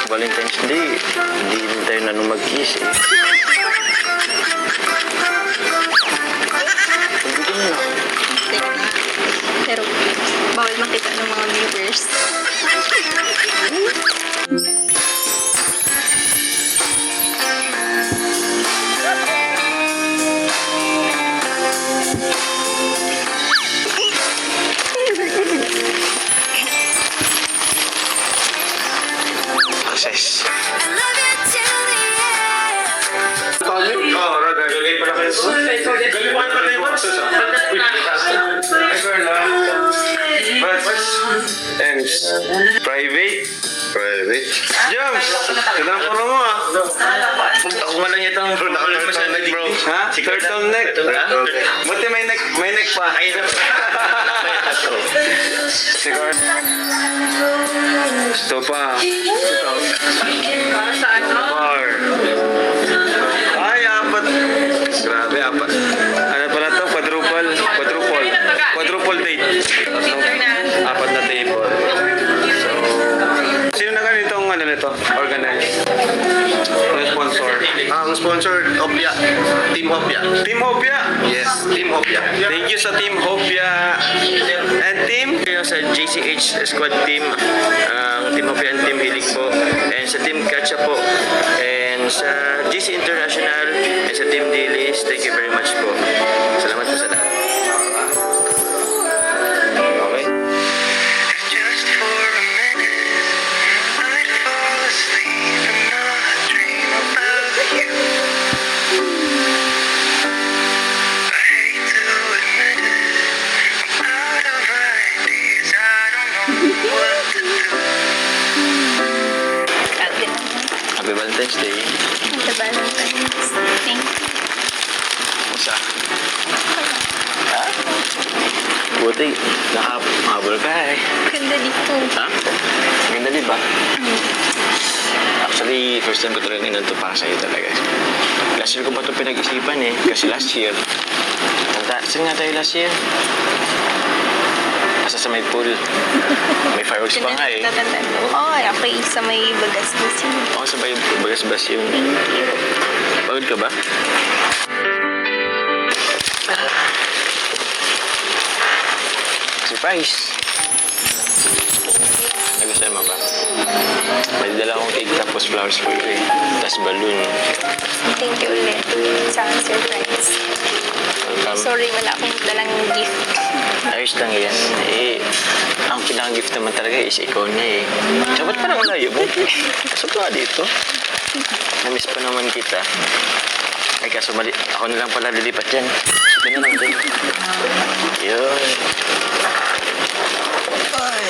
Valentine's Day, hindi din tayo na nung mag-kiss eh. Pagbitin mo na. Pero, bawal makita ng mga viewers. Success. Private. Jams! Tignan ko mo ah. Ako nga lang itong turtleneck bro. Ha? Turtleneck? Buti may neck pa. Cigar. Ito pa. Bar. Ay, apat. Grabe, apat. Ano pala to? Quadruple date. Apat na table. So, sino na ganitong ano nito? Organize? Ang sponsor? Ang sponsor, Hopia. Team Hopia. Team Hopia? Yes, Team Hopia. Thank you sa Team Hopia and team. Kayo sa JCH Squad Team. Team Hopia and Team Hilig po. And sa Team Katcha po. And sa GC International. And sa Team Dailies. Thank you very much po. Salamat po sa lahat. Okay. Just for a minute, I'd fall asleep and not dream about you. I hate to admit it, I'm out of ideas, I don't know what to do. Happy Valentine's Day. Happy Valentine's. Thank you. Musa. Ha? Buti. Nakahabol ka eh. Ganda dito. Ha? Ganda di ba? Actually, first time ko talaga ginanto para sa'yo talaga. Last year ko pa ito pinag-isipan eh. Kasi last year, saan nga tayo last year? Nasa sa may pool. May fireworks pa nga eh. Tatandaan ko. Oo, okay. Sa may bagas-bas yun. Ako sa bagas-bas yun. Thank you. Pagod ka ba? Surprise! Nagustuhan mo ba? May dala akong cake tapos flowers for you eh. Tapos balloon. Thank you ulit sa surprise. Sorry, wala akong dalang gift. Ayos lang yan. Eh, ang pinaka-gift naman talaga is ikaw na eh. So, ba't parang layo mo? Kaso pa dito. Namiss pa naman kita. Ay, kaso mali. Ako na lang pala lilipat dyan. Sige na lang din. Yun. Ay.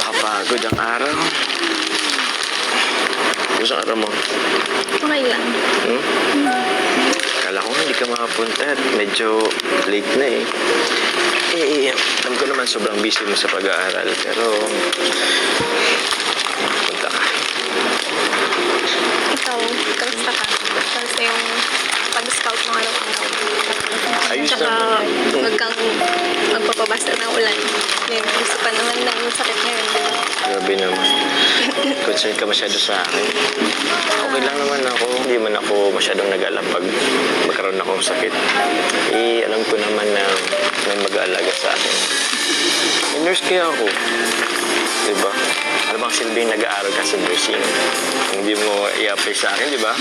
Nakapagod ang araw. Gusto ang araw mo? Okay lang. Kala ko hindi ka makapunta at medyo late na eh. Alam ko naman sobrang busy mo sa pag-aaral pero punta ka. Ikaw, kamusta ka? Kamusta yung pag-scout mo araw-araw? Ayos Tsaka, naman. huwag kang magpapabasa ng ulan. Yung gusto pa naman ng sakit ngayon, di ba? Grabe naman. Concerned ka masyado sa akin. Okay lang naman ako. Hindi man ako masyadong nag-alala pag magkaroon akong sakit. Eh, alam ko naman na may mag-aalaga sa akin. May nurse kaya ako. Diba? Ano bang silbing nag-aaral ka sa nursing? Hindi mo i-apply sa akin, di ba?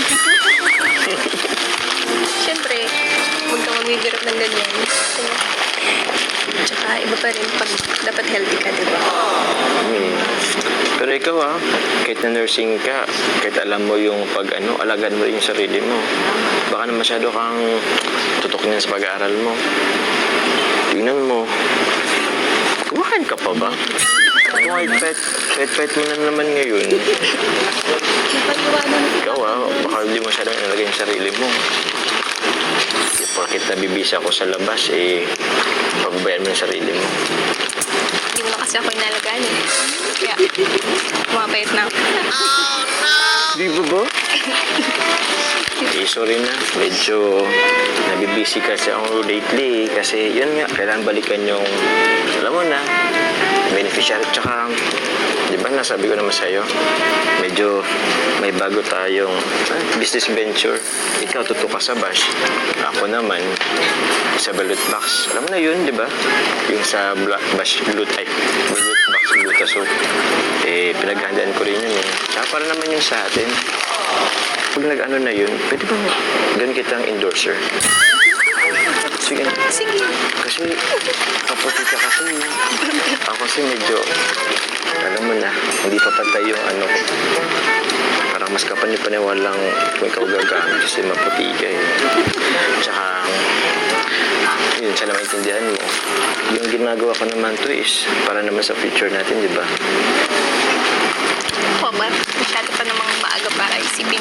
Siyempre, huwag kang magbibirap ng ganyan. Tsaka, iba pa rin pag dapat healthy ka, di ba? Pero ikaw kahit na nursing ka, kahit alam mo yung alagaan mo yung sarili mo, baka na masyado kang tutok niyan sa pag-aaral mo. Tingnan mo, kumain ka pa ba? Kung pet mo na naman ngayon. Ikaw baka hindi masyadong inalagay yung sarili mo. Porkit nabibisa ako sa labas, pababayaan mo yung sarili mo. Hindi mo na kasi ako inalagaan eh. Kaya, mapayat na ako. Di ba ba? sorry na. Medyo nabibisi kasi ako lately. Kasi yun nga, kailangan balikan yung, alam mo na, beneficiary. Tsaka, di ba nasabi ko naman sa'yo, medyo may bago tayong business venture. Ikaw, tutok ka sa bash. Ako naman, sa balut box. Alam mo na yun, di ba? Yung sa bash balut box glutaso. Pinaghandaan ko rin yun eh. Tsaka para naman yun sa atin. Pag nag-ano na yun, pwede bang ganun kitang endorser? Sige na. Sige. Kasi, kaputi ka kasi. Ako kasi medyo, alam mo na, hindi pa patay yung ano. Parang mas kapani-paniwalang kung ikaw gagamit kasi maputi ka eh. Tsaka, yun, sana maintindihan mo. Yung ginagawa ko naman to is para naman sa future natin, di ba? O ba? Masyado pa namang maaga para isipin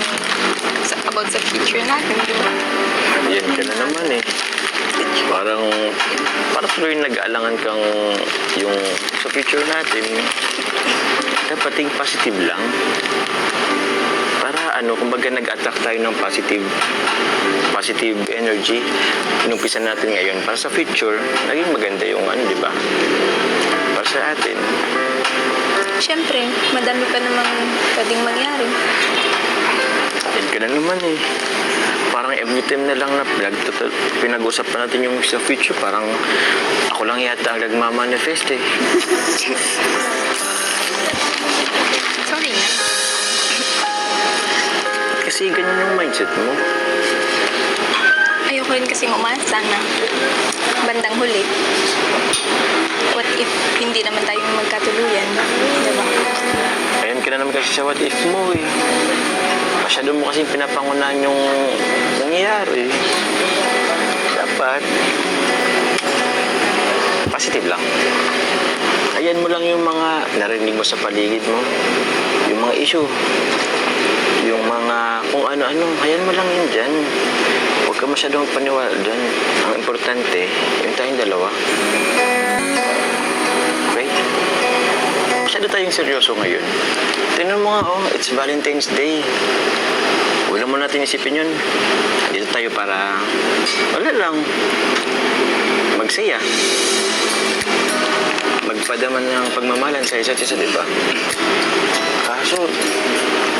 about sa future natin, di ba? Yan ka na naman eh. Parang tuloy nag-aalangan kang yung sa future natin. Dapat think positive lang. Para ano, kumbaga nag-attract tayo ng positive energy. Inumpisa natin ngayon para sa future, naging maganda yung ano, di ba? Para sa atin. Siyempre, madami pa namang pwedeng mangyari. Yan ka na naman eh. Parang every time na lang na pinag-usapan natin yung sa future, parang ako lang yata ang nagmamanifest eh. Sorry na. Kasi ganyan yung mindset mo. Ayoko rin kasing umasa na bandang huli. What if hindi naman tayo magkatuluyan? Diba? Ayan ka na naman kasi sa what if mo eh. Masyado mo kasi pinapangunahan yung nangyayari. Dapat positive lang. Ayan mo lang yung mga narinig mo sa paligid mo. Yung mga issue. Yung mga kung ano-ano. Ayan mo lang yun dyan. Huwag ka masyadong paniwala dyan. Ang importante, yung tayong dalawa. Okay? Masyado tayong seryoso ngayon. Tingnan mo nga, oh, it's Valentine's Day. Huwag naman natin isipin yun. Dito tayo para, wala lang, magsaya. Magpadaman ng pagmamalan sa isa't isa, di ba? Kaso,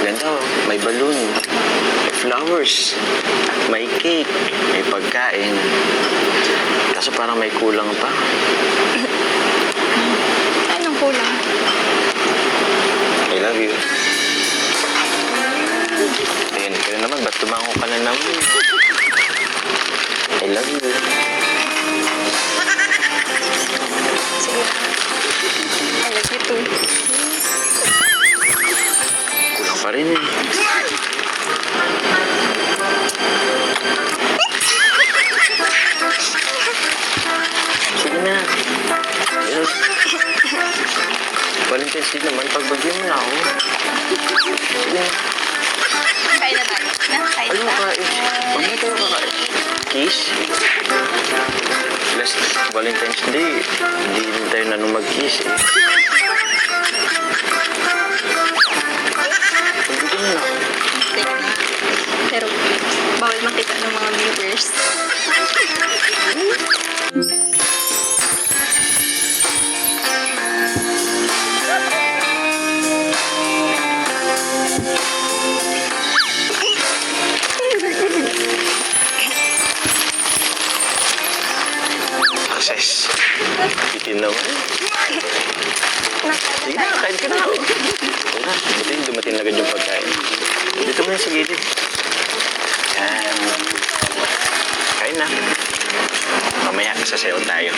ganda, oh, may balloon, may flowers, may cake, may pagkain. Kaso parang may kulang pa. Anong kulang? I love you. Ayan, kaya naman, ba't tumango ka na naman? I love you. Sige. I love you too. Kulang pa rin eh. Sige na. Ayun. Valentine's Day naman, pagbagyan mo na ako. Sige na. Kain na tayo. Kain Ano na. ka eh? Mamaya tayo kakain. Kiss? Last Valentine's Day, hindi rin tayo na nung mag-kiss eh. Pagbagyan mo na ako. Sige. Pero, bawal makita ng mga viewers. Success. Bitin naman. Sige na, kain ka na. Wala, buti yung dumating na agad yung pagkain. Dito mo na sa gilid. Yan. Kain na. Mamaya, sasayaw tayo.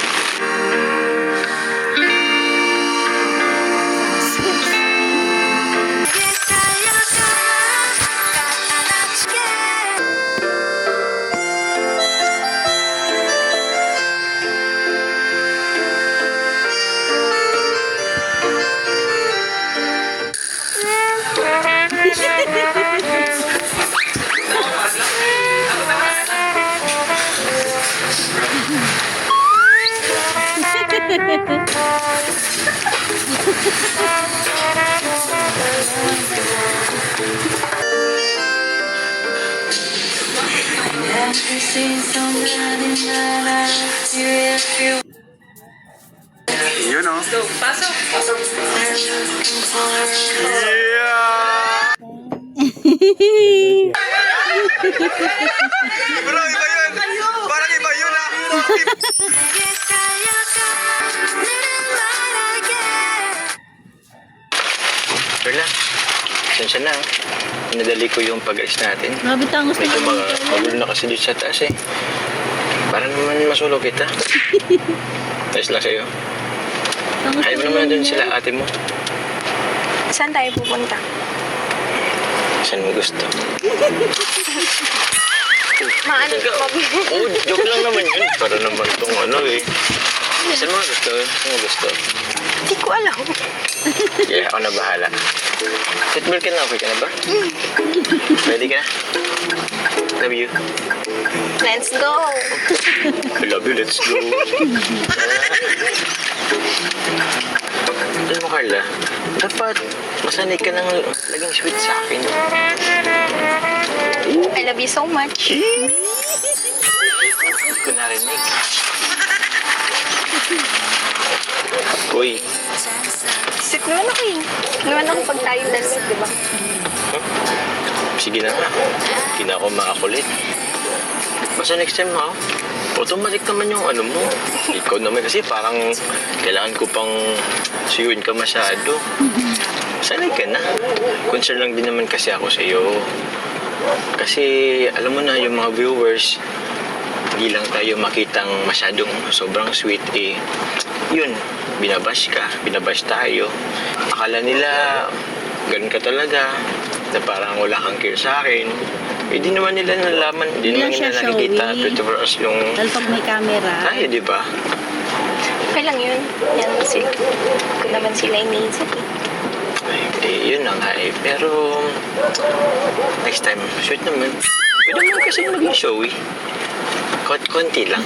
Yun o. Bro, iba yun. Parang iba yun ah. Carla, sensya na. Pinadali ko yung pag-alis natin. Grabe tangos Medyo naman. magulo na kasi dito sa taas eh. Para naman masulo kita. Ayos lang sa'yo. Tangos Ayaw mo naman doon sila ate mo. Saan tayo pupunta? Saan mo gusto? Maano Oh, joke lang naman yun. Para naman itong ano eh. Saan mo gusto? Saan mo gusto? Hindi ko alam. Yeah, ako na bahala. Seatbelt ka na, okay ka na ba? Ready ka na? Love you. Let's go! I love you, let's go. Alam mo, Carla, dapat masanay ka nang laging sweet sa akin. I love you so much. Ko narinig. Uy, Sweet naman ako eh. Naman ako pag tayo dalawa, di ba? sige na nga. Hindi na ako makakulit. Basta next time ha, automatic naman yung ano mo. Ikaw naman kasi parang kailangan ko pang suyuin ka masyado. Sanay ka na. Concern lang din naman kasi ako sa'yo. Kasi alam mo na yung mga viewers, hindi lang tayo makitang masyadong sobrang sweet eh. Yun, binabash ka, binabash tayo. Akala nila ganun ka talaga, na parang wala kang care sa akin. Eh di naman nila nalaman, di Hindi naman lang siya nila nakikita showy. 24 hours yung Dahil pag may camera. tayo, di ba? Okay lang yun. Yan sila. Kung naman sila iniisip eh. Ay, yun na nga eh. Pero, next time, sweet naman. Pwede naman kasi maging showy. Konti lang.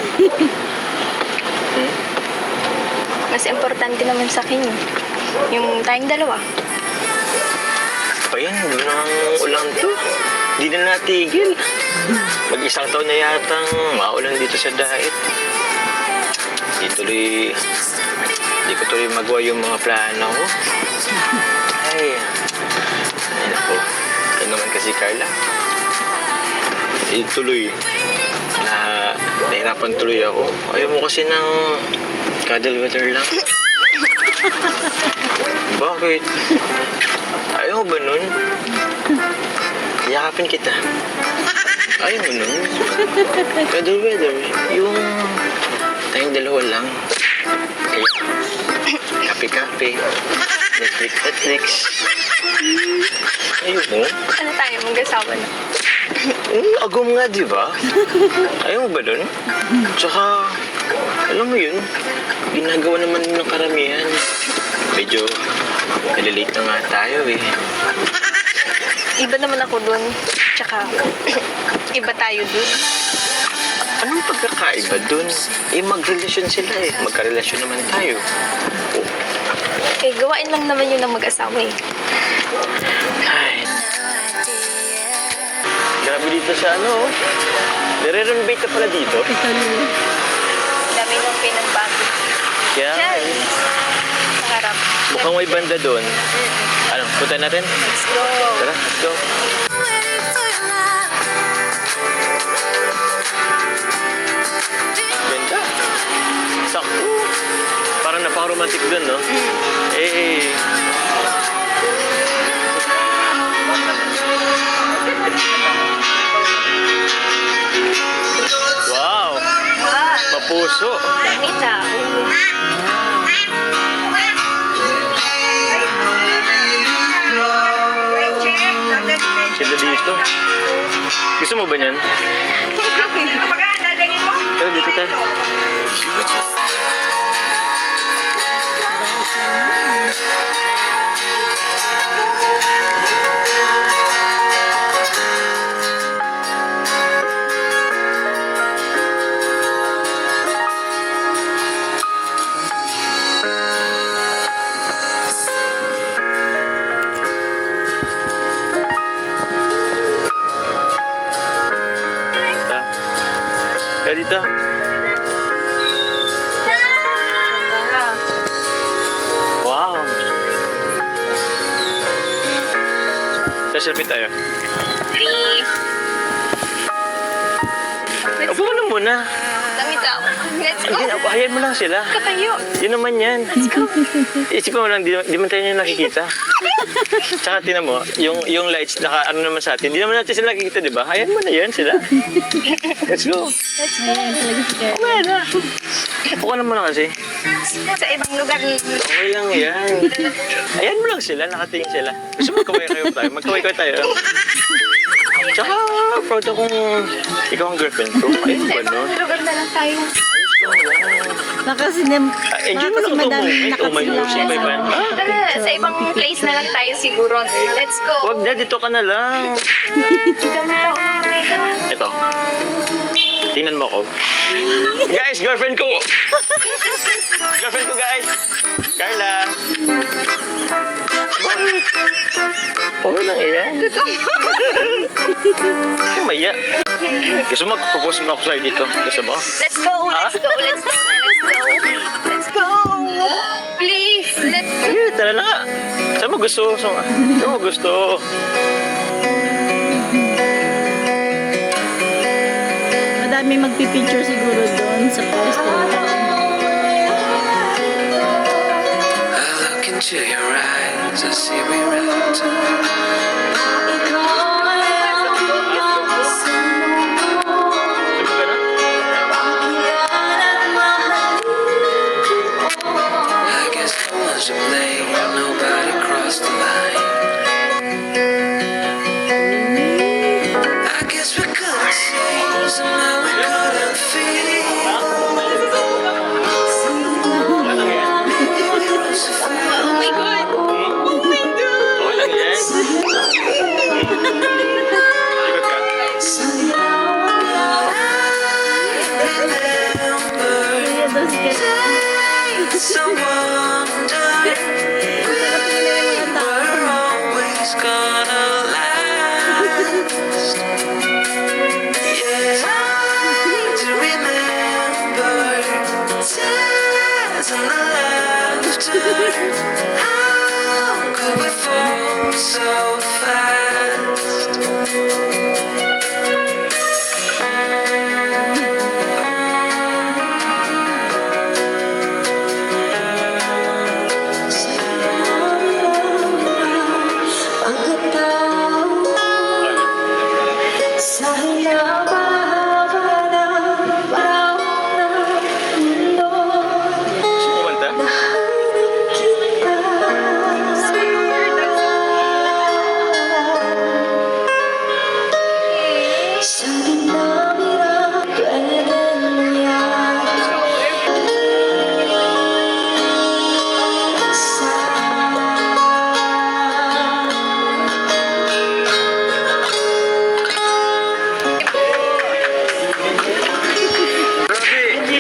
Mas importante naman sa akin yun. Yung tayong dalawa. Pa yan, doon ang ulang to. Di na natigil. Mag-isang taon na yatang maulan dito sa dait. Di ko tuloy magawa yung mga plano ko. Ay naku. Ano naman kasi Carla. Tuloy. Nahirapan tuloy ako. Ayaw mo kasi ng cuddle water lang. Bakit? Ayaw mo ba nun? Yakapin kita. Ayaw mo nun? Cuddle weather. Yung tayong dalawa lang. Kaya, kape-kape. Netflix. Ayaw mo? Ano tayo, mag-asawa na? Agom nga, di ba? Ayaw mo ba nun? Tsaka, alam mo yun, ginagawa naman ng karamihan. Medyo, nalilate na nga tayo eh. Iba naman ako dun. Tsaka, iba tayo dun. Anong pagkakaiba dun? Eh, magrelasyon sila eh. Magkarelasyon naman tayo. Eh, gawain lang naman yun ng mag-asawa eh. Ay. Grabe dito sa ano, oh. Nire-renovate ka pala dito. Dami nung pinagbago. Kaya, Diyan. Sa harap. mukhang may banda doon. Ano, punta natin? Let's go. Tara, let's go. Ganda. Sakto. Parang napaka-romantic doon, no? Eh. Wow! Wow. Mapuso. Dami tao. Sila dito. Gusto mo ba niyan? Tara, dito tayo. dito. Wow. So, selfie tayo. 3. Upo ka na muna. Damit ako. Let's go. Hindi, hayaan mo lang sila. Katayo. Yun naman yan. Let's go. Isipin mo lang, di man tayo niya nakikita. Tsaka tinan mo, yung lights, ano naman sa atin, di naman natin sila nakikita, di ba? Hayaan mo na yan sila. Let's go. Let's go. Ayan, talaga si Karen. Okay na. Upo ka na muna kasi. Sa ibang lugar. Okay lang yan. Ayan mo lang sila, nakatingin sila. Gusto mo magkaway kayo tayo? Magkaway kayo tayo. Tsaka, proud akong ikaw ang girlfriend ko. Ayun Sa ba, no? ibang lugar na lang tayo. Enjoy mo lang ito moment. Oh my gosh, iba ba? Tara, sa ibang place na lang tayo siguro. Let's go. Huwag na, dito ka na lang. Ito. Tingnan mo ko. Guys, girlfriend ko! Girlfriend ko, guys! Carla! Bakit? Okay lang yan. Maya. Gusto mo, propose mo ako sa'yo dito. Gusto mo? Let's go. Let's go. Let's go. Let's go. Let's go. Please. Let's go. Sige, tara na nga. Saan mo gusto? Saan mo gusto? Madami magpipicture siguro doon sa pwesto. I look into your eyes, I see we're right. Gusto mo ba na? I guess no one's to blame, nobody crossed the line. I guess we couldn't see, somehow we couldn't feel. Oh my God. Oh my God. Okay lang yan. Ikot ka. Kaya daw si Karen. Someone we're always gonna last. Yeah, to remember tears and the laughter. How could we fall so fast? Gusto mo kumanta?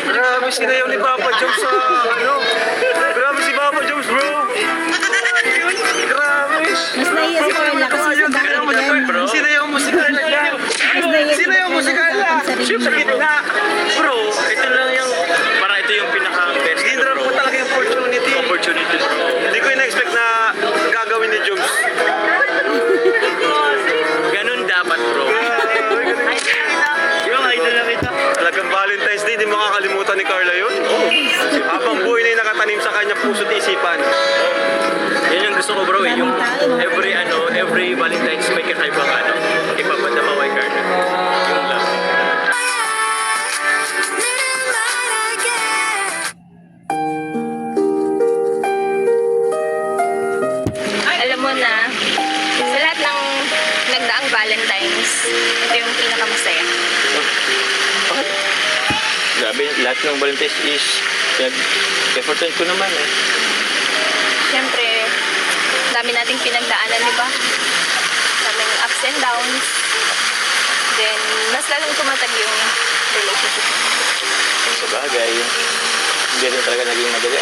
Grabe sinayaw ni Papa Joms sa ano. Grabe si Papa Joms, bro. Grabe. Mas naiya si Carla kasi sa bakit yan. Sinayaw mo si Carla dyan. Mas naiya si Sinayaw mo si Carla. Sarili Sa niya. gitna. Bro, ito lang yung, parang ito yung pinaka-best. Ginrap mo talaga yung opportunity. Opportunity. Hindi ko ina-expect na gagawin ni Joms. Ganun dapat, bro. Yung idol na kita. Talagang Valentine's Day, di makakalimutan ni Carla yun. Habang buhay na yung nakatanim sa kanya puso't isipan. Yan yung gusto ko, bro. Eh. Yung every Valentine's may kakaibang ipapadama kay Carla. Yung love. Alam mo na, sa lahat ng nagdaang Valentine's, ito yung pinakamasaya. Bakit? Grabe, lahat ng Valentine's is effortan ko naman eh. Siyempre, dami nating pinagdaanan, di ba? Daming ups and downs. Then, mas lalong tumatag yung relationship. Sa bagay, hindi rin talaga naging madali.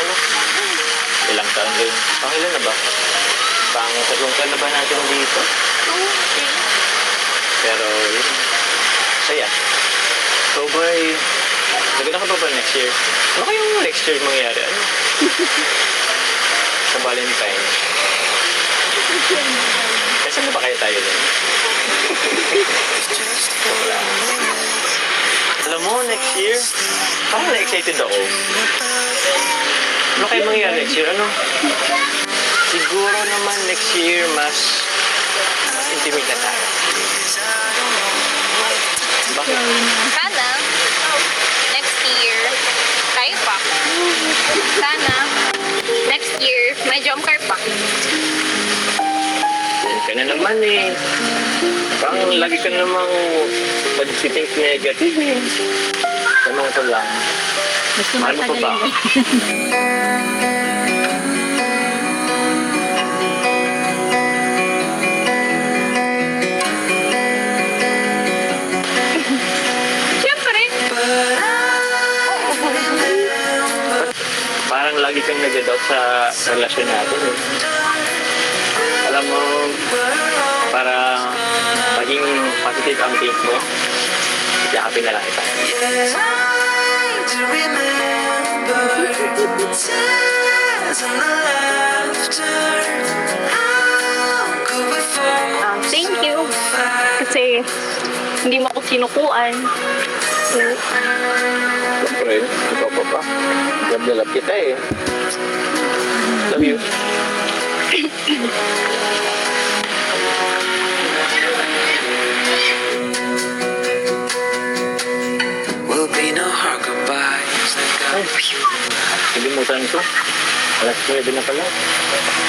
Ilang taon rin. Pangilan na ba? Pang tatlong taon na ba natin dito? Okay. Pero yun, saya. So, boy, Naganda ka pa ba next year? Ano kayong next year mangyari? Ano? Sa Valentine. Kasi ano ba kaya tayo din? Alam mo, next year, parang na-excited ako. Ano kaya mangyari next year? Ano? Siguro naman next year, mas intimate na tayo. Bakit? Sana, next year, tayo pa. Sana, next year, may jump car pa. Yan ka na naman eh. Parang lagi ka namang pag-think negative eh. Tanong ko lang. Gusto Mahal mo pa ba? matagalin. Siyempre, Parang lagi kang nag-doubt sa relasyon natin eh. Alam mo, para maging positive ang think mo, yakapin na lang kita. Trying to remember the tears and the laughter. How could we fall thank you. so fast? Kasi, hindi mo ako sinukuan. Siyempre, ikaw pa ba? Love kita eh. Love you. Will be no hard goodbyes. Ay, nalimutan ko. Alas 9 na pala.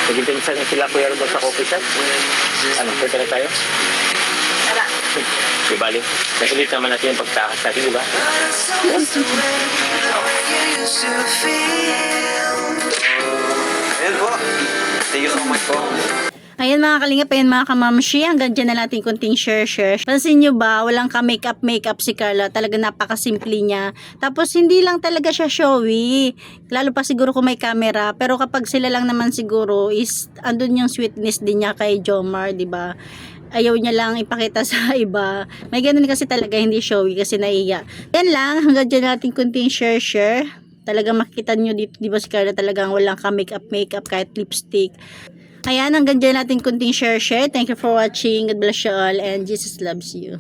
Nagintinisan na sila Kuya Robert sa coffee shop. Ano, pwede na tayo? Tara. Di bali. Nasulit naman natin yung pagtakas natin, di ba? You used to feel. Ayan po. Thank you so much po. Ayan mga kalingap, ayan mga kamamshi, hanggang dyan na natin kunting share. Pansin nyo ba, walang ka makeup si Carla, talaga napakasimple niya. Tapos hindi lang talaga siya showy, lalo pa siguro kung may camera, pero kapag sila lang naman siguro is andun yung sweetness din niya kay Jomar, di ba? Ayaw niya lang ipakita sa iba. May ganun kasi talaga, hindi showy kasi naiya. Yan lang, hanggang dyan natin kunting share. Talagang makikita nyo dito, di ba si Carla talagang walang ka makeup kahit lipstick. Ayan, hanggang dyan natin kunting share. Thank you for watching. God bless you all and Jesus loves you.